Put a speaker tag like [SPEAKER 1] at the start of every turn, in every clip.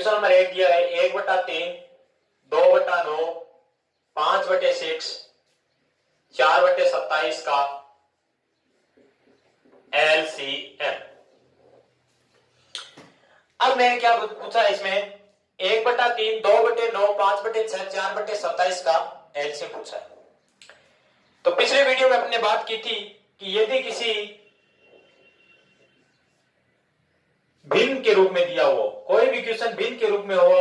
[SPEAKER 1] Question number 1 दिया है 1/3, 2/9, 5/6, 4/27 का LCM। अब मैंने क्या पूछा इसमें 1/3, 2/9, 5/6, 4/27 का LCM पूछा है। तो पिछले वीडियो में हमने बात की थी कि यदि किसी भिन्न के रूप में दिया हुआ कोई भी क्वेश्चन भिन्न के रूप में हो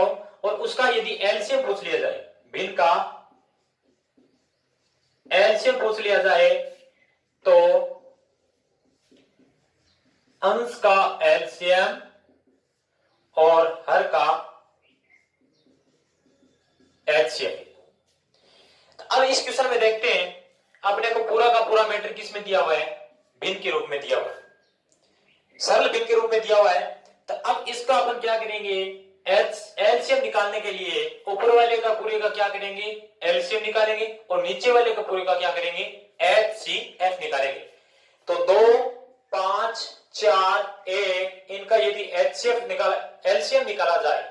[SPEAKER 1] और उसका यदि एलसीएम पूछ लिया जाए, भिन्न का एलसीएम पूछ लिया जाए तो अंश का एलसीएम और हर का एचसीएफ। अब इस क्वेश्चन में देखते हैं अपने को पूरा का पूरा मैटर किस में दिया हुआ है, भिन्न के रूप में दिया हुआ है, सरल भिन्न के रूप में दिया हुआ है। तो अब इसका अपन क्या करेंगे, एलसीएम निकालने के लिए ऊपर वाले का पूरे का क्या करेंगे, एलसीएम निकालेंगे और नीचे वाले का पूरे का क्या करेंगे, एचसीएफ निकालेंगे। तो 2, 5, 4, 1 इनका यदि एचसीएफ एलसीएम निकाला जाए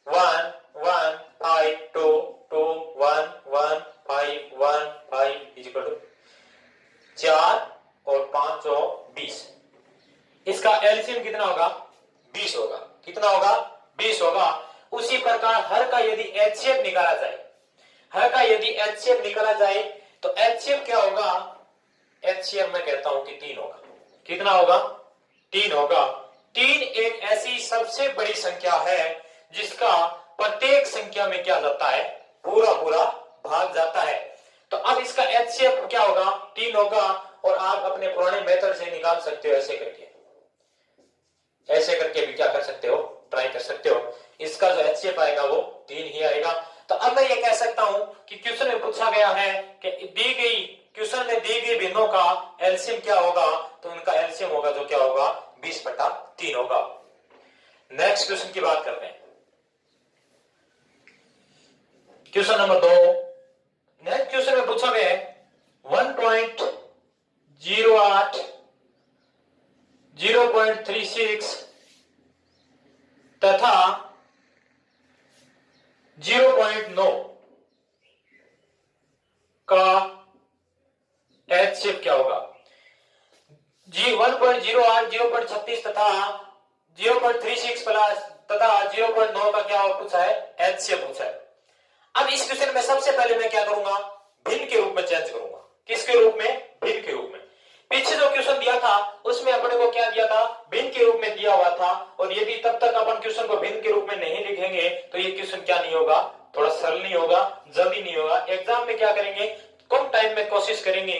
[SPEAKER 1] 1, 1, 5, 2, 2, 1, 1, 5, 1, 5 इक्वल टू 4 और 5 और 20। इसका एलसीएम कितना होगा, 20 होगा। कितना होगा, 20 होगा। उसी प्रकार हर का यदि एचसीएफ निकाला जाए, हर का यदि एचसीएफ निकाला जाए तो एचसीएफ क्या होगा, एचसीएफ मैं कहता हूं कि 3 होगा। कितना होगा, 3 होगा। 3 एक ऐसी सबसे बड़ी संख्या है जिसका प्रत्येक संख्या में क्या जाता है, पूरा पूरा भाग जाता है। तो अब इसका एचसीएफ क्या होगा, 3 होगा। और आप अपने पुराने मेथड से निकाल सकते हो, ऐसे करके भी क्या कर सकते हो, ट्राई कर सकते हो। इसका जो एचसीएफ आएगा वो 3 ही आएगा। तो अब मैं ये कह सकता हूं कि क्वेश्चन में पूछा गया है कि क्वेश्चन में दी गई भिन्नों का एलसीएम क्या होगा, तो उनका एलसीएम होगा जो क्या होगा, 20/3 होगा। नेक्स्ट क्वेश्चन की बात करते हैं, क्वेश्चन नंबर 2। नेक्स्ट क्वेश्चन में पूछा गया है 1.08, 0.36 तथा 0.9 का एचसीएफ क्या होगा। 1.08, 0.36 तथा 0.36 प्लस तथा 0.9 का क्या पूछा है, एचसीएफ पूछा है। अब इस क्वेश्चन में सबसे पहले मैं क्या करूंगा, भिन्न के रूप में चेंज करूंगा। किसके रूप में, भिन्न के रूप में। पीछे जो क्वेश्चन दिया था उसमें अपने को क्या दिया था, भिन्न के रूप में दिया हुआ था। और यदि तब तक अपन क्वेश्चन को भिन्न के रूप में नहीं लिखेंगे तो ये क्वेश्चन क्या नहीं होगा, थोड़ा सरल नहीं होगा, जल्दी नहीं होगा। एग्जाम में क्या करेंगे, कम टाइम में कोशिश करेंगे।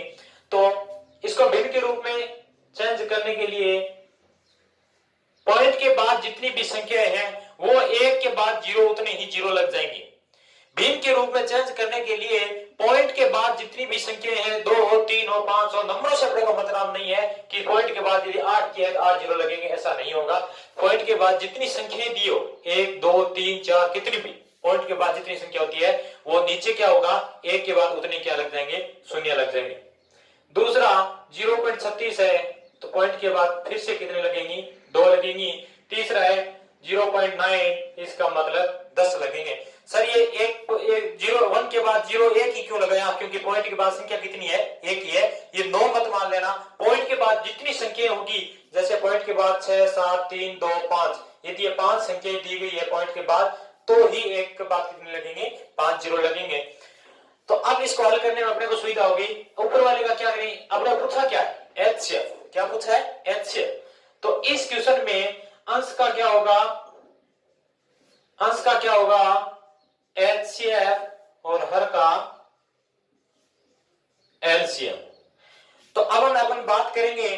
[SPEAKER 1] तो इसको भिन्न के रूप में चेंज करने के लिए पॉइंट के बाद जितनी भी संख्याएं हैं वो 1 के बाद 0 उतने ही 0 लग जाएंगे। भिन्न के रूप में चेंज करने के लिए पॉइंट के बाद जितनी भी संख्याएं हैं, 2 हो, 3 हो, 5 हो, नंबरों से अपने को मतलब नहीं है कि पॉइंट के बाद यदि 8 की है 8 0 लगेंगे, ऐसा नहीं होगा। पॉइंट के बाद जितनी संख्याएं दी हो, 1, 2, 3, 4 कितनी भी पॉइंट के बाद जितनी संख्या होती है वो नीचे क्या होगा, 1 के बाद उतने क्या लग जाएंगे, शून्य लग जाएंगे। दूसरा 0.36 है तो पॉइंट के बाद फिर से कितने लगेंगी, 2 लगेंगी। तीसरा है 0.9, इसका मतलब 10 लगेंगे। सर ये 1 के बाद 0 1 ही क्यों लगाया, क्योंकि पॉइंट के बाद संख्या कितनी है, 1 ही है। ये 9 मत मान लेना। पॉइंट के बाद जितनी संख्या होगी, जैसे पॉइंट के बाद 6, 7, 3, 2, 5, यदि ये 5 संख्याएं दी गई है पॉइंट के बाद, तो ही 1 के बाद कितने लगेंगे, 5 0 लगेंगे। तो अब इसको हल करने में अपने को सुविधा होगी। ऊपर वाले का क्या करें, अपने पूछा क्या है, एचसीएफ। क्या पूछा है, एचसीएफ। तो इस क्वेश्चन में अंश का क्या होगा, अंश का क्या होगा, एचसीएफ और हर का एलसीएम। तो अब अपन बात करेंगे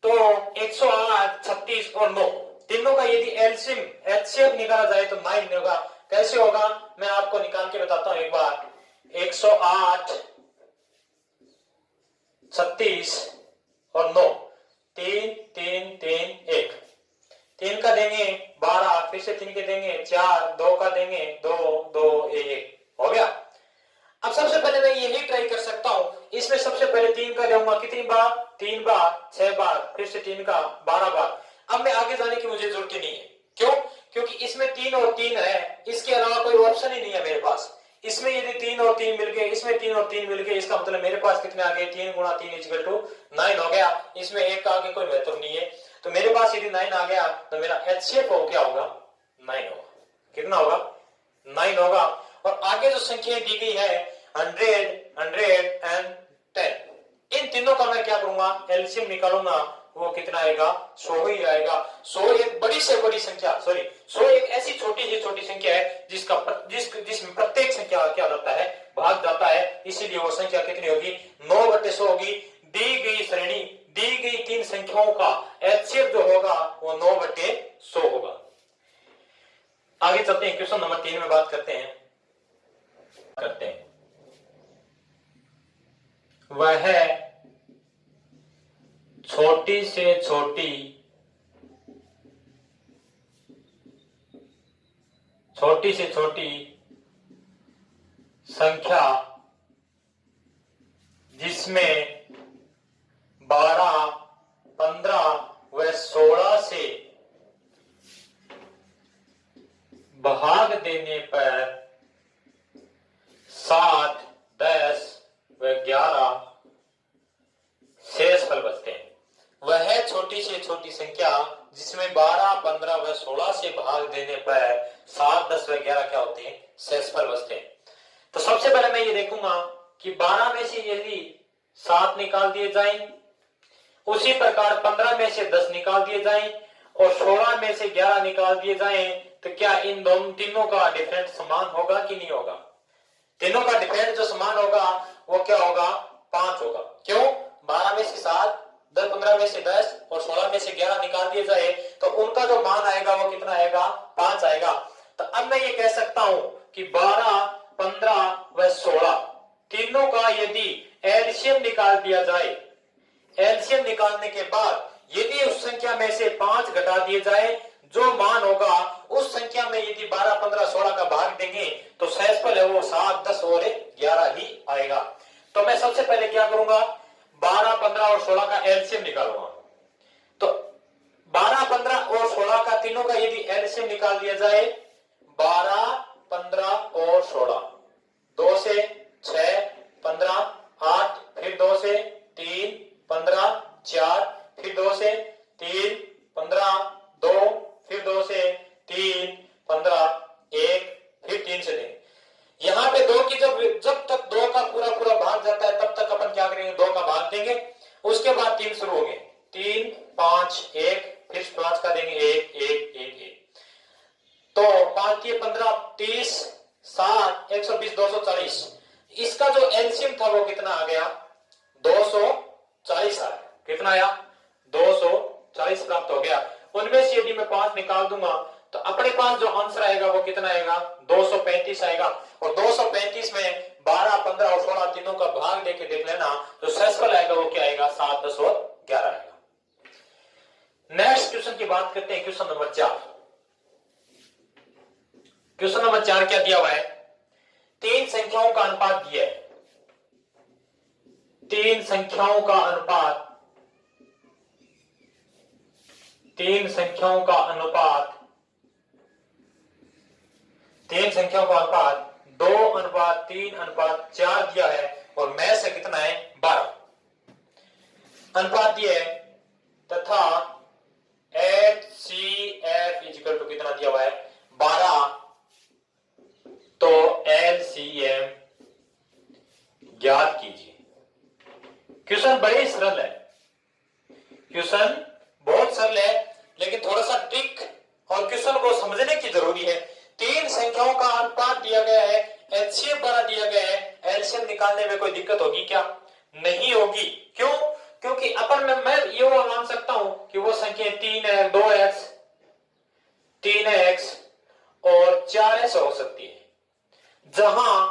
[SPEAKER 1] तो 108, 36 और 9 तीनों का यदि एलसीएम एचसीएफ निकाला जाए तो 9 होगा। कैसे होगा, मैं आपको निकाल के बताता हूं एक बार। 108, 36 और 9, 3, 3, 3, 1, 3 का देंगे 12, फिर से 3 के देंगे 4, 2 का देंगे 2, 2, 1, हो गया। अब सबसे पहले मैं यही ट्राई कर सकता हूं, इसमें सबसे पहले 3 का दूंगा, कितनी बार, 3 बार, 6 बार, फिर से 3 का 12 बार। अब मैं आगे जाने की मुझे जरूरत नहीं है। क्यों, क्योंकि इसमें 3 और 3 है, इसके अलावा कोई ऑप्शन ही नहीं है मेरे पास। इसमें यदि 3 और 3 मिल गए, इसमें 3 और 3 मिल गए, इसका मतलब मेरे पास कितने आ गए, 3 गुणा 3 इक्वल टू 9 हो गया। इसमें एक का आगे कोई महत्व नहीं है, तो मेरे पास यदि 9 आ गया तो मेरा HCF हो क्या होगा, 9 होगा। कितना होगा, 9 होगा। और आगे जो संख्या दी गई है 100, 100 एंड 10, इन तीनों का मैं क्या करूंगा, एलसीएम निकालूंगा, वो कितना आएगा, 100 ही आएगा। 100 एक बड़ी से बड़ी संख्या, सॉरी 100 एक ऐसी छोटी से छोटी संख्या है जिसमें प्रत्येक संख्या क्या जाता है, भाग जाता है, इसीलिए वो संख्या कितनी होगी, 9/100 होगी। दी गई श्रेणी, दी गई 3 संख्याओं का एचसीएफ जो होगा वो 9/100 होगा। आगे चलते हैं, क्वेश्चन नंबर 3 में बात करते हैं। वह छोटी से छोटी संख्या जिसमें 12, 15 व 16 से भाग देने पर 7, 10 व 11 शेष फल बचते हैं। वह छोटी से छोटी संख्या जिसमें 12, 15 व 16 से भाग देने पर 7, 10 व 11 क्या होते हैं, शेष फल बचते हैं। तो सबसे पहले मैं ये देखूंगा कि 12 में से यदि 7 निकाल दिए जाएं, उसी प्रकार 15 में से 10 निकाल दिए जाएं और 16 में से 11 निकाल दिए जाएं, तो क्या इन दोनों तीनों का डिफरेंट समान होगा कि नहीं होगा? तीनों का डिफरेंट जो समान होगा वो क्या होगा, 5 होगा। क्यों? 12 में से 7, 10, 15 में से 10 और 16 में से 11 निकाल दिए जाए तो उनका जो मान आएगा वो कितना आएगा, 5 आएगा। तो अब मैं ये कह सकता हूं कि 12, 15 व 16 तीनों का यदि एलसीएम निकाल दिया जाए, एलसीएम निकालने के बाद यदि उस संख्या में से 5 घटा दिए जाए, जो मान होगा उस संख्या में यदि 12, 15, 16 का भाग देंगे तो शेषफल है वो 7, 10 और 11 ही आएगा। तो मैं सबसे पहले क्या करूंगा, 12, 15 और 16 का एलसीएम निकालूंगा। तो 12, 15 और 16 का तीनों का यदि एलसीएम निकाल दिया जाए, 12, 15 और 16, 2 से 6, 15, 8, फिर 2 से 3, 15, 4, फिर 2 से 3, 15, 2, फिर 2 से 3, 15, 1, फिर 3 से 3। यहां पे 2 की जब तक 2 का पूरा भाग जाता है तब तक अपन क्या करेंगे, 2 का भाग देंगे, उसके बाद 3 शुरू होंगे, 3, 5, 1, फिर 5 का देंगे 1, 1, 1, 1। तो 5 के 15, 30, 7, 120, 240। इसका जो एलसीएम था वो कितना आ गया, 240 आया। कितना आया, 240 प्राप्त हो गया। उनमें से यदि मैं 5 निकाल दूंगा तो अपने पास जो आंसर आएगा वो कितना आएगा, 235 आएगा। और 235 में 12, 15 और 16 तीनों का भाग देके देख लेना, तो शेषफल आएगा वो क्या आएगा, 7, 10 और 11 आएगा। नेक्स्ट क्वेश्चन की बात करते हैं, क्वेश्चन नंबर 4। क्वेश्चन नंबर 4 क्या दिया हुआ है, 3 संख्याओं का अनुपात दिया है। 3 संख्याओं का अनुपात 3 संख्याओं का अनुपात 2:3:4 दिया है और में से कितना है, 12 अनुपात दिया है, तथा HCF इक्वल टू कितना दिया हुआ है, 12। तो LCM ज्ञात कीजिए। क्वेश्चन बड़े सरल है, क्वेश्चन बहुत सरल है, लेकिन थोड़ा सा ट्रिक और क्वेश्चन को समझने की जरूरी है। 3 संख्याओं का अनुपात दिया गया है, HCF 12 दिया गया है, एलसीएम निकालने में कोई दिक्कत होगी क्या? नहीं होगी। क्यों? क्योंकि अपन में मैं ये मान सकता हूं कि वो संख्या 3 है, 2x, 3x और 4s हो सकती है, जहां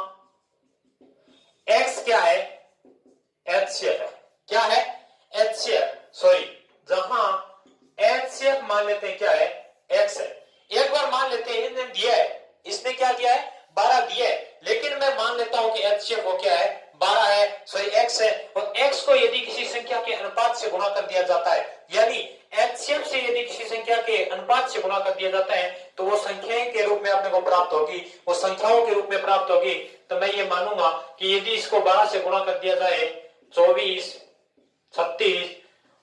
[SPEAKER 1] x क्या है, HCF है। क्या है, HCF, सॉरी, जहां HCF मान लेते हैं क्या है, x है। एक बार मान लेते हैं इसने दिया है, इसने क्या दिया है, 12 दिया है, लेकिन मैं मान लेता हूं कि HCF वो क्या है, 12 है, सॉरी x है। और x को यदि किसी संख्या के अनुपात से गुणा कर दिया जाता है, यानी HCF से यदि किसी संख्या के अनुपात से गुणा कर दिया जाता है, तो वो संख्याएं के रूप में अपने को प्राप्त होगी, वो संख्याओं के रूप में प्राप्त होगी, तो मैं ये मानूंगा कि यदि इसको 12 से गुणा कर दिया जाए 24, 36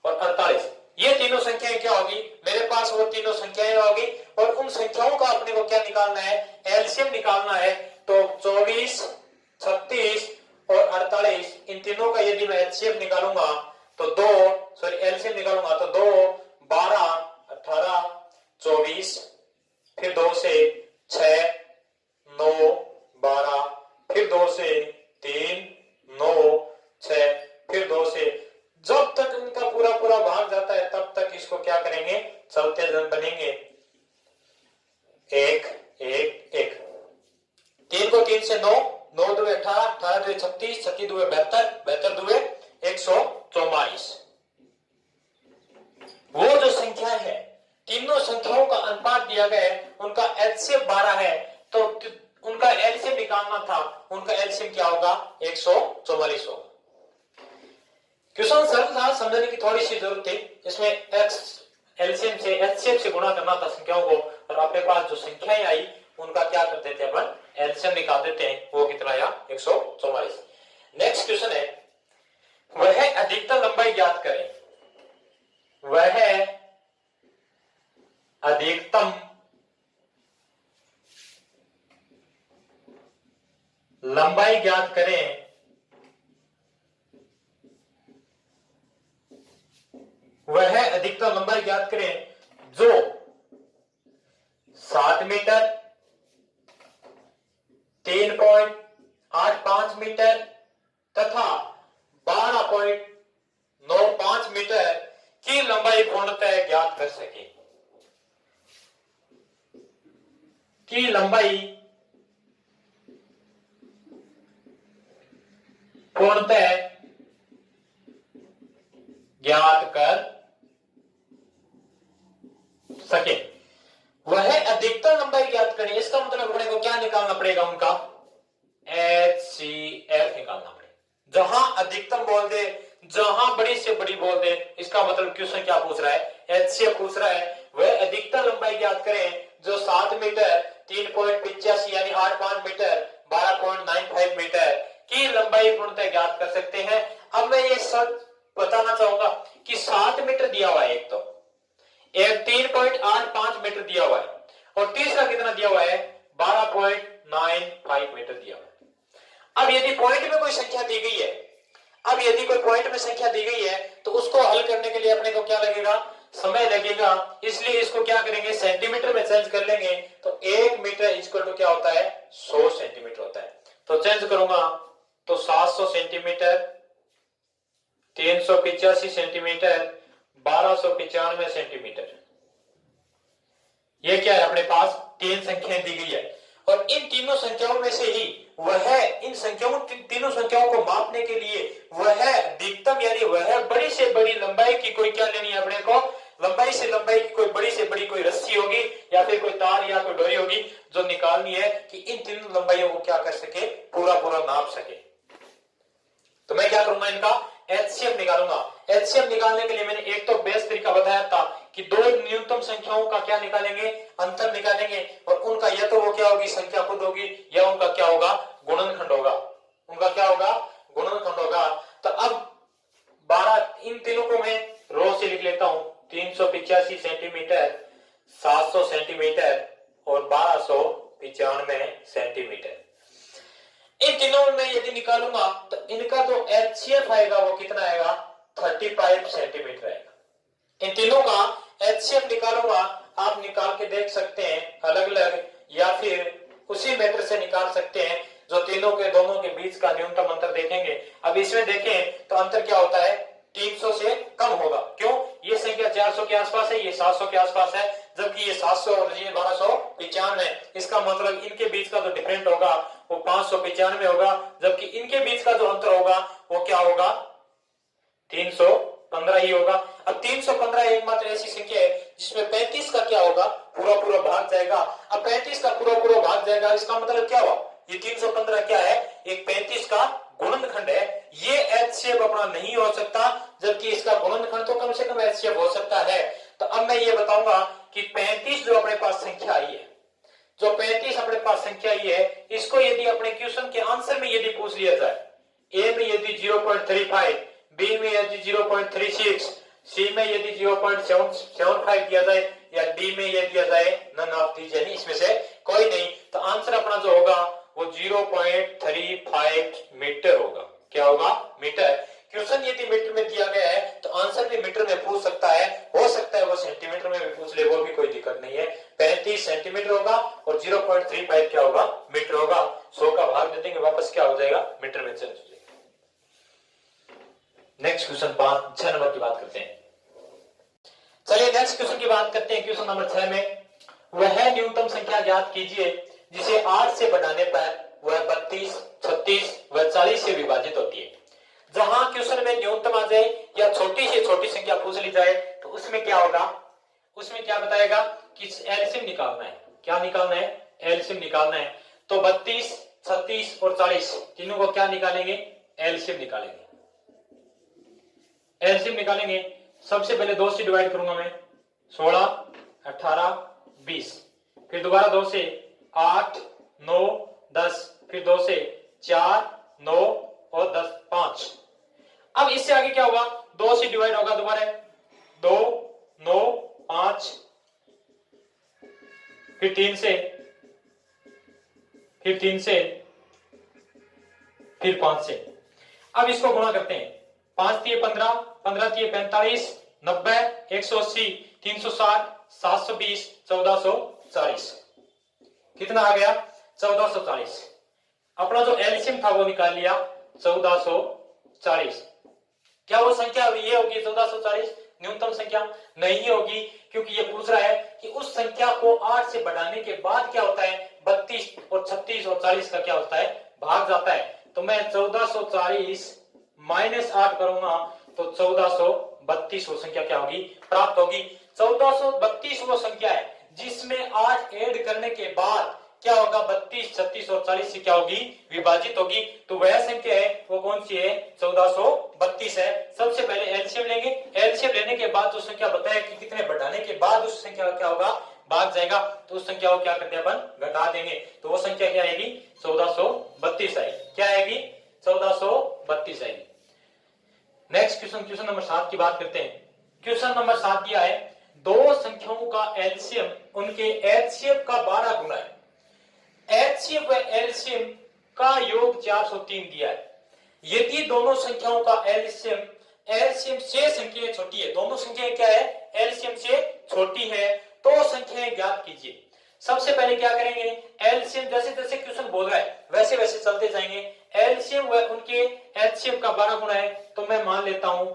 [SPEAKER 1] और 48, ये तीनों संख्याएं क्या होगी, मेरे पास वो तीनों संख्याएं होगी और उन संख्याओं का अपने को क्या निकालना है, एलसीएम निकालना है। तो 24, 36 और 48 इन तीनों का यदि मैं एचसीएफ निकालूंगा तो एलसीएम निकालूंगा तो 2, 12, 18, 24, फिर 2 से 6, 9, 12, फिर 2 से 3, 9, 6, फिर 2 से, जब तक इनका पूरा पूरा भाग जाता है तब तक इसको क्या करेंगे, चलते बनेंगे 1, 1, 1। 3 को 3 से 9, 9 दुए 18, 18 दुए 36, 36 दुए 72, 72 दुए 144। वो जो संख्या है, तीनों संख्याओं का अनुपात दिया गया है, उनका एलसीएम 12 है, तो उनका एलसीएम निकालना था, उनका एलसीएम क्या होगा, 144 होगा। क्वेश्चन सरल था, समझने की थोड़ी सी जरूरत थी। इसमें एक्स एलसीएम से एचसीएफ से गुणा करना था संख्याओं को, और अपने पास जो संख्याएं आई उनका क्या कर देते हैं, अपन एलसीएम निकाल देते हैं। वो कितना आया, 144। नेक्स्ट क्वेश्चन है, वह अधिकतम लंबाई ज्ञात करें। वह अधिकतम लंबाई ज्ञात करें। वह अधिकतम लंबाई ज्ञात करें जो 7 मीटर, 3.85 मीटर तथा 12.95 मीटर की लंबाई पूर्णतः ज्ञात कर सके। की लंबाई पूर्णतः ज्ञात कर सके। वह अधिकतम लंबाई ज्ञात करें, इसका मतलब अपने को क्या निकालना पड़ेगा, उनका HCF निकालना पड़ेगा। जहां अधिकतम बोल दे, जहां बड़ी से बड़ी बोल दे, इसका मतलब क्वेश्चन क्या पूछ रहा है, HCF पूछ रहा है। वह अधिकतम लंबाई ज्ञात करें जो 7 मीटर, 3.85 यानी 85 मीटर, 12.95 मीटर की लंबाई पूर्णतः ज्ञात कर सकते हैं। अब मैं ये सब बताना चाहूंगा कि 7 मीटर दिया हुआ है, एक 3.85 मीटर दिया हुआ है, और तीसरा कितना दिया हुआ है, 12.95 मीटर दिया हुआ है। अब यदि पॉइंट में कोई संख्या दी गई है, अब यदि कोई पॉइंट में संख्या दी गई है तो उसको हल करने के लिए अपने को क्या लगेगा, समय लगेगा। इसलिए इसको क्या करेंगे, सेंटीमीटर में चेंज कर लेंगे। तो 1 मीटर इक्वल टू क्या होता है, 100 सेंटीमीटर होता है। तो चेंज करूंगा तो 700 सेंटीमीटर, 385 सेंटीमीटर, 1295 सेंटीमीटर। ये क्या है, अपने पास 3 संख्याएं दी गई है, और इन तीनों संख्याओं में से ही वह इन संख्याओं तीनों संख्याओं को मापने के लिए वह अधिकतम यानी वह बड़ी से बड़ी लंबाई की कोई क्या लेनी है अपने को, लंबाई से लंबाई की कोई बड़ी से बड़ी कोई रस्सी होगी या फिर कोई तार या कोई डोरी होगी जो निकालनी है कि इन तीनों लंबाइयों को क्या कर सके, पूरा पूरा नाप सके। तो मैं क्या करूंगा, इनका एचसीएफ निकालूंगा। एचसीएफ निकालने के लिए मैंने एक तो बेस्ट तरीका बताया था कि 2 न्यूनतम संख्याओं का क्या निकालेंगे, अंतर निकालेंगे, और उनका या तो वो क्या होगी, संख्या खुद होगी, या उनका क्या होगा, गुणनखंड होगा। उनका क्या होगा, गुणनखंड होगा। तो अब 12 इन तीनों को मैं रो से लिख लेता हूं, 385 सेंटीमीटर, 700 सेंटीमीटर और 1295 सेंटीमीटर। इन तीनों में यदि निकालूंगा तो इनका जो एचसीएफ आएगा वो कितना आएगा, 35 सेंटीमीटर आएगा। इन तीनों का एचसीएफ निकालूंगा, आप निकाल के देख सकते हैं अलग अलग, या फिर उसी मेथड से निकाल सकते हैं जो तीनों के दोनों के बीच का न्यूनतम अंतर देखेंगे। अब इसमें देखें तो अंतर क्या होता है, 300 से कम होगा। क्यों, ये संख्या 400 के आसपास है, ये 700 के आसपास है, जबकि ये 700 और ये 1295 है। इसका मतलब इनके बीच का जो डिफरेंट होगा वो 595 होगा, जबकि इनके बीच का जो अंतर होगा वो क्या होगा, 315 ही होगा। अब 315 एकमात्र ऐसी संख्या है जिसमें 35 का क्या होगा, पूरा पूरा भाग जाएगा। अब 35 का पूरा पूरा भाग जाएगा, इसका मतलब क्या हुआ, ये 315 क्या है, एक 35 का गुणनखंड है। ये एचसीएफ अपना नहीं हो सकता, जबकि इसका गुणनखंड तो कम से कम एचसीएफ हो सकता है। तो अब मैं ये बताऊंगा कि 35 जो अपने पास संख्या आई है, जो 35 अपने पास संख्या ही है, इसको यदि अपने क्वेश्चन के आंसर में यदि पूछ लिया जाए, ए में यदि 0.35, बी में यदि 0.36, सी में यदि 0.75 दिया जाए, या डी में यह दिया जाए नन ऑफ दीज, यानी इसमें से कोई नहीं, तो आंसर अपना जो होगा वो 0.35 मीटर होगा। क्या होगा? मीटर। क्वेश्चन यदि मीटर में दिया गया है तो आंसर भी मीटर में पूछ सकता है, हो सकता है वो सेंटीमीटर में भी पूछ ले, वो भी कोई दिक्कत नहीं है। 35 सेंटीमीटर होगा और 0.35 क्या होगा? मीटर होगा। 100 का भाग दे देंगे, वापस क्या हो जाएगा? मीटर में चेंज हो जाएगा। नेक्स्ट क्वेश्चन 6 नंबर की बात करते हैं। चलिए नेक्स्ट क्वेश्चन की बात करते हैं। क्वेश्चन नंबर 6 में वह न्यूनतम संख्या ज्ञात कीजिए जिसे 8 से बढ़ाने पर वह 32, 36 व 40 से विभाजित होती है। जहां क्वेश्चन में न्यूनतम आ जाए या छोटी से छोटी संख्या पूछ ली जाए तो उसमें क्या होगा? उसमें क्या बताएगा कि एलसीएम निकालना है। क्या निकालना है? एलसीएम निकालना है। तो 32, 36 और 40 तीनों को क्या निकालेंगे? एलसीएम निकालेंगे। एलसीएम निकालेंगे। सबसे पहले 2 से डिवाइड करूंगा मैं, 16, 18, 20, फिर दोबारा 2 से 8, 9, 10, फिर 2 से 4, 9 और 10, 5। अब इससे आगे क्या होगा? 2 से डिवाइड होगा दोबारा, 2, 9, 5, फिर 3 से, फिर 3 से, फिर 5 से। अब इसको गुणा करते हैं। 5 तिये 15, 15 तिये 45, 90, 180, 360, 720, 1440। कितना आ गया? 1440। अपना जो एलसीएम था वो निकाल लिया, 1440। क्या वो संख्या ये होगी 1440 न्यूनतम संख्या? नहीं होगी, क्योंकि ये पूछ रहा है कि उस संख्या को 8 से बढ़ाने के बाद क्या होता है? 32 और 36 और 40 का क्या होता है? भाग जाता है। तो मैं 1440 माइनस 8 करूंगा तो 1432 वो संख्या क्या होगी? प्राप्त होगी। 1432 वो संख्या है जिसमें 8 ऐड करने के बाद क्या होगा? 32, 36 और 40 से क्या होगी? विभाजित होगी। तो वह संख्या है वो कौन सी है? 1432 है। सबसे पहले एलसीएम लेंगे। एलसीएम लेने के बाद उस संख्या बताया कि कितने बढ़ाने के बाद उस संख्या का क्या होगा? भाग जाएगा। तो उस संख्या को क्या करते हैं अपन? घटा देंगे। तो वो संख्या क्या आएगी? 1432 आएगी। क्या आएगी? 1432 आएगी। नेक्स्ट क्वेश्चन, क्वेश्चन नंबर 7 की बात करते हैं। क्वेश्चन नंबर 7 दिया है, दो संख्याओं का एलसीएम उनके एचसीएफ का 12 गुना है। एचसीएफ व एलसीएम का योग 403 दिया है। यदि दोनों संख्याओं का एलसीएम एलसीएम से संख्या छोटी है, दोनों संख्याएं क्या है? एलसीएम से छोटी है, तो संख्याएं ज्ञात कीजिए। सबसे पहले क्या करेंगे? एलसीएम जैसे जैसे क्वेश्चन बोल रहा है वैसे वैसे चलते जाएंगे। एलसीएम व उनके एचसीएफ का 12 गुना है, तो मैं मान लेता हूं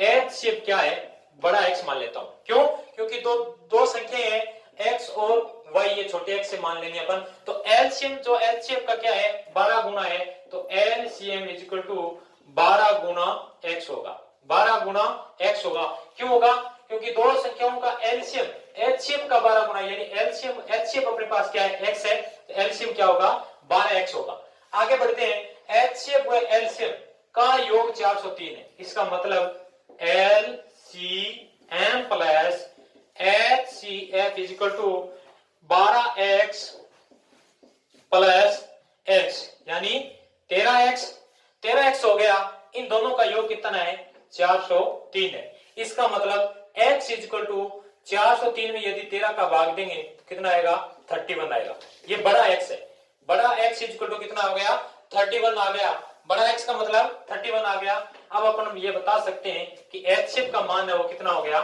[SPEAKER 1] एचसीएफ क्या है? बड़ा एक्स मान लेता हूं। क्यों? क्योंकि दो संख्याएं हैं एक्स और वाई, ये छोटे एक्स से मान लेंगे अपन। तो एलसीएम जो एचसीएफ का क्या है? 12 गुना है। तो एलसीएम इज इक्वल टू 12 गुना एक्स होगा। 12 गुना एक्स होगा। क्यों होगा? क्योंकि दो संख्याओं का एलसीएम एचसीएफ का 12 गुना, यानी एलसीएम एचसीएफ अपने पास क्या है? एक्स है। तो एलसीएम क्या होगा? 12x होगा। आगे बढ़ते हैं। एचसीएफ व एलसीएम का योग 403 है। इसका मतलब LCM plus HCF is equal to 12x plus x, यानी 13x। 13x हो गया। इन दोनों का योग कितना है? 403 है। इसका मतलब x इज इक्वल टू 403 में यदि 13 का भाग देंगे तो कितना आएगा? 31 आएगा। ये बड़ा x है। बड़ा x इज इक्वल टू कितना हो गया? 31 आ गया। बड़ा x का मतलब 31 आ गया। अब अपन ये बता सकते हैं कि एचसीएफ का मान है वो कितना हो गया?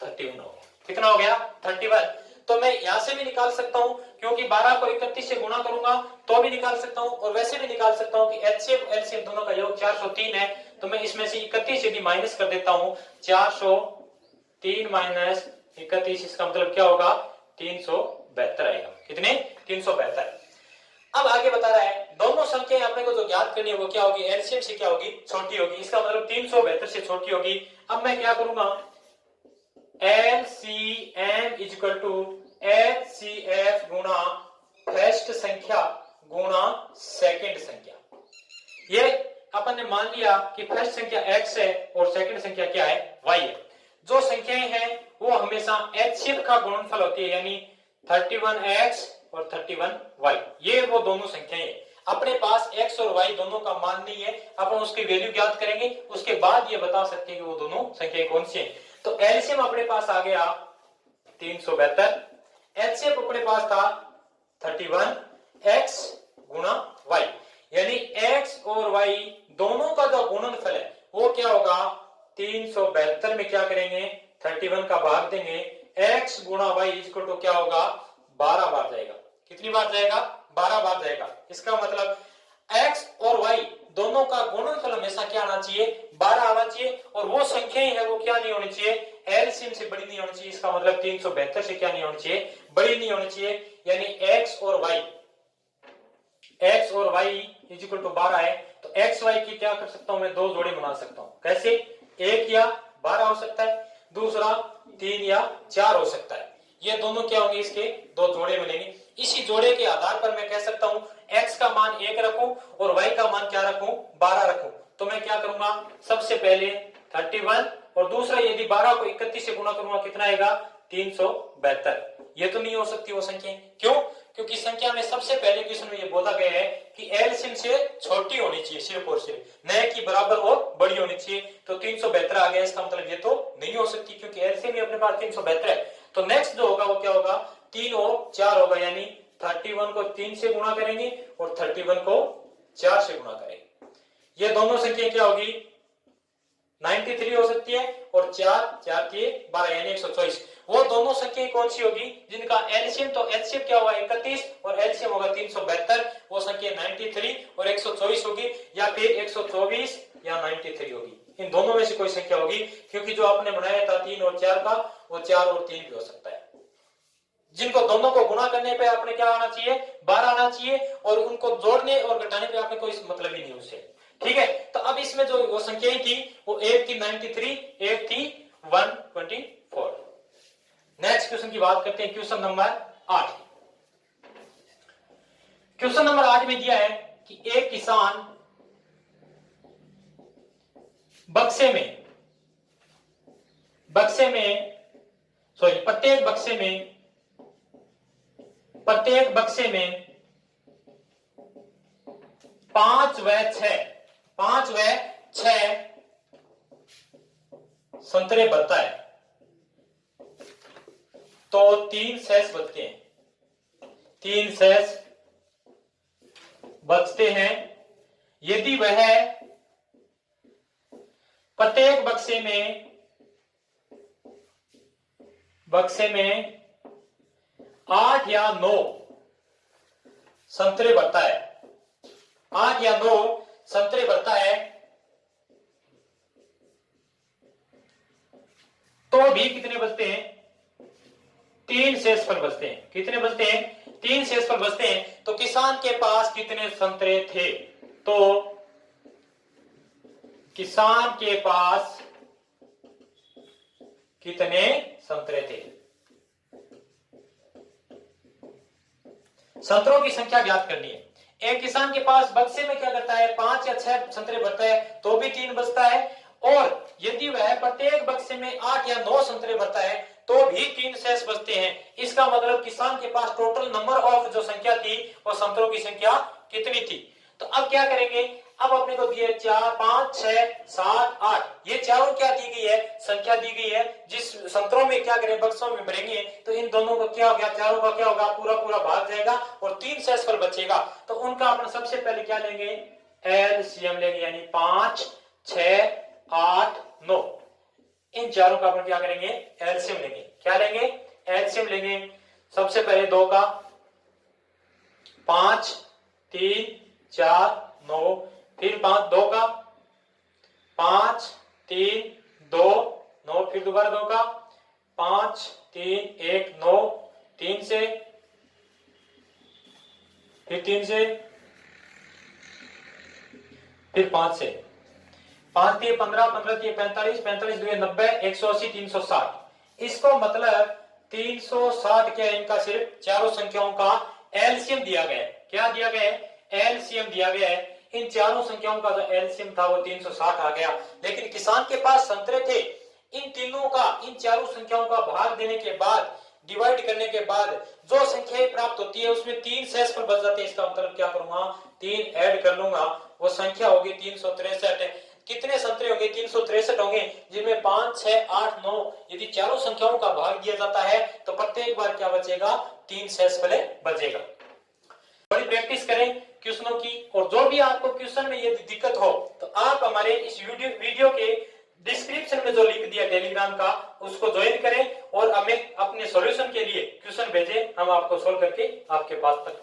[SPEAKER 1] 31 हो गया। कितना हो गया? 31। तो मैं यहां से भी निकाल सकता हूं, क्योंकि 12 को 31 से गुणा करूंगा तो भी निकाल सकता हूं, और वैसे भी निकाल सकता हूं कि एचसीएफ एलसीएम दोनों का योग 403 है। तो मैं इसमें से 31 यदि माइनस कर देता हूं, 403 माइनस 31, इसका मतलब क्या होगा? 372 आएगा। कितने? 372। अब आगे बता रहा है दोनों संख्याएं अपने को जो ज्ञात करनी है वो क्या होगी? एलसीएम से क्या होगी? छोटी होगी। इसका मतलब 372 से छोटी होगी। अब मैं क्या करूंगा? LCM is equal to HCF गुणा फर्स्ट संख्या गुणा सेकंड संख्या। ये अपन ने मान लिया कि फर्स्ट संख्या x है और सेकंड संख्या क्या है? y है। जो संख्याएं हैं वो हमेशा एचसीएफ का गुणनफल होती है, यानी 31x और 31y, ये वो दोनों संख्याएं हैं। अपने पास x और y दोनों का मान नहीं है, अपन उसकी वैल्यू ज्ञात करेंगे, उसके बाद ये बता सकते हैं कि वो दोनों संख्याएं कौन सी हैं। तो एलसीएम अपने पास आ गया 372, एचसीएफ अपने पास था 31, x गुणा y, यानी x और y दोनों का जो गुणनफल है वो क्या होगा, 372 में क्या करेंगे, 31 का भाग देंगे, x गुणा y इक्वल टू क्या होगा, 12 बार जाएगा। कितनी बार जाएगा, 12 बार जाएगा। इसका मतलब x और y दोनों का गुणनफल हमेशा क्या आना चाहिए, 12 आना चाहिए, और वो संख्याएं है वो क्या नहीं होनी चाहिए, एलसीएम से बड़ी नहीं होनी चाहिए। इसका मतलब 372 से क्या नहीं होनी चाहिए, बड़ी नहीं होनी चाहिए। यानी x और y इज इक्वल टू 12 है, तो x y की क्या कर सकता हूं मैं, दो जोड़े बना सकता हूं। कैसे, 1 या 12 हो सकता है, दूसरा 3 या 4 हो सकता है। ये दोनों क्या होंगे, इसके दो जोड़े बनेंगे। इसी जोड़े के आधार पर मैं कह सकता हूं x का मान 1 रखूं और y का मान क्या रखूं, 12 रखूं। तो मैं क्या करूंगा, सबसे पहले 31 और दूसरा यदि 12 को 31 से गुणा करूंगा कितना आएगा, 372। ये तो नहीं हो सकती वो संख्या। क्यों, क्योंकि संख्या में सबसे पहले क्वेश्चन में ये बोला गया है कि एलसीएम से छोटी होनी चाहिए सिर्फ और सिर्फ, न कि बराबर और बड़ी होनी चाहिए। तो 372 आ गया, इसका मतलब ये तो नहीं हो सकती क्योंकि एलसीएम ही अपने पास 372 है। तो नेक्स्ट जो होगा वो क्या होगा, 3 और 4 होगा, यानी 31 को 3 से गुणा करेंगे और 31 को 4 से गुणा करेंगे। ये दोनों संख्या क्या होगी, 93 हो सकती है, और 4 के 12 यानी 124। वो दोनों संख्या कौन सी होगी जिनका एलसीएम, तो एचसीएफ क्या होगा 31 और एलसीएम होगा 372। वो संख्या 93 और 124 होगी, या फिर 124 या 93 होगी। इन दोनों में से कोई संख्या होगी, क्योंकि जो आपने बनाया था 3 और 4 का, वो 4 और 3 भी हो सकता है। जिनको दोनों को गुणा करने पे आपने क्या आना चाहिए, 12 आना चाहिए, और उनको जोड़ने और घटाने पे आपने कोई मतलब ही नहीं उससे। ठीक है, तो अब इसमें जो वो संख्याएं थी वो एक थी 93, एक थी 124। नेक्स्ट क्वेश्चन की बात करते हैं, क्वेश्चन नंबर 8। क्वेश्चन नंबर 8 में दिया है कि एक किसान प्रत्येक बक्से में 5 व 6 संतरे भरता है, तो 3 शेष बचते हैं। 3 शेष बचते हैं यदि वह प्रत्येक बक्से में 8 या 9 संतरे भरता है, 8 या 9 संतरे भरता है, तो भी कितने बचते हैं, 3 शेष फल बचते हैं। कितने बचते हैं, 3 शेष फल बचते हैं। तो किसान के पास कितने संतरे थे, तो किसान के पास कितने संतरे थे, संतरों की संख्या ज्ञात करनी है। एक किसान के पास बक्से में क्या करता है, 5 या 6 संतरे भरता है, तो भी 3 बचता है, और यदि वह प्रत्येक बक्से में 8 या 9 संतरे भरता है तो भी 3 शेष बचते हैं। इसका मतलब किसान के पास टोटल नंबर ऑफ जो संख्या थी वो संतरों की संख्या कितनी थी। तो अब क्या करेंगे, अब अपने को दिए 4, 5, 6, 7, 8, ये चारों क्या दी गई है, संख्या दी गई है। जिस संतरों में क्या करें, बक्सों में भरेंगे, तो इन दोनों का क्या हो गया, चारों का क्या होगा, पूरा भाग जाएगा और 3 शेष फल बचेगा। तो उनका अपन सबसे पहले क्या लेंगे, एलसीएम लेंगे, यानी 5, 6, 8, 9, इन चारों का अपन क्या करेंगे, एलसीएम लेंगे। क्या लेंगे, एलसीएम लेंगे। सबसे पहले 2 का 5, 3, 4, 9, फिर 5, 2 का 5, 3, 2, 9, फिर दोबारा 2 का 5, 3, 1, 9, 3 से, फिर 3 से, फिर 5 से, 5 दिए 15, 15 दिए 45, 45 दिए 90, 180, 360। इसको मतलब 360 क्या है, इनका सिर्फ चारों संख्याओं का एलसीएम दिया गया है। क्या दिया गया है, एलसीएम दिया गया है। इन चारों संख्याओं का जो एलसीएम था वो 360 आ गया। लेकिन किसान के पास संतरे थे, इन तीनों का, इन चारों संख्याओं का भाग देने के बाद डिवाइड करने के बाद जो संख्या प्राप्त होती है उसमें 3 शेषफल बच जाते हैं। इसका मतलब क्या करूंगा, 3 ऐड कर लूंगा, वो संख्या होगी 363। कितने संतरे होंगे, 363 होंगे, जिनमें 5, 6, 8, 9 यदि चारों संख्याओं का भाग दिया जाता है तो प्रत्येक बार क्या बचेगा, 3 शेषफल बचेगा। थोड़ी प्रैक्टिस करें क्वेश्चनों की, और जो भी आपको क्वेश्चन में यदि दिक्कत हो तो आप हमारे इस वीडियो के डिस्क्रिप्शन में जो लिंक दिया टेलीग्राम का उसको ज्वाइन करें और हमें अपने सॉल्यूशन के लिए क्वेश्चन भेजें, हम आपको सोल्व करके आपके पास तक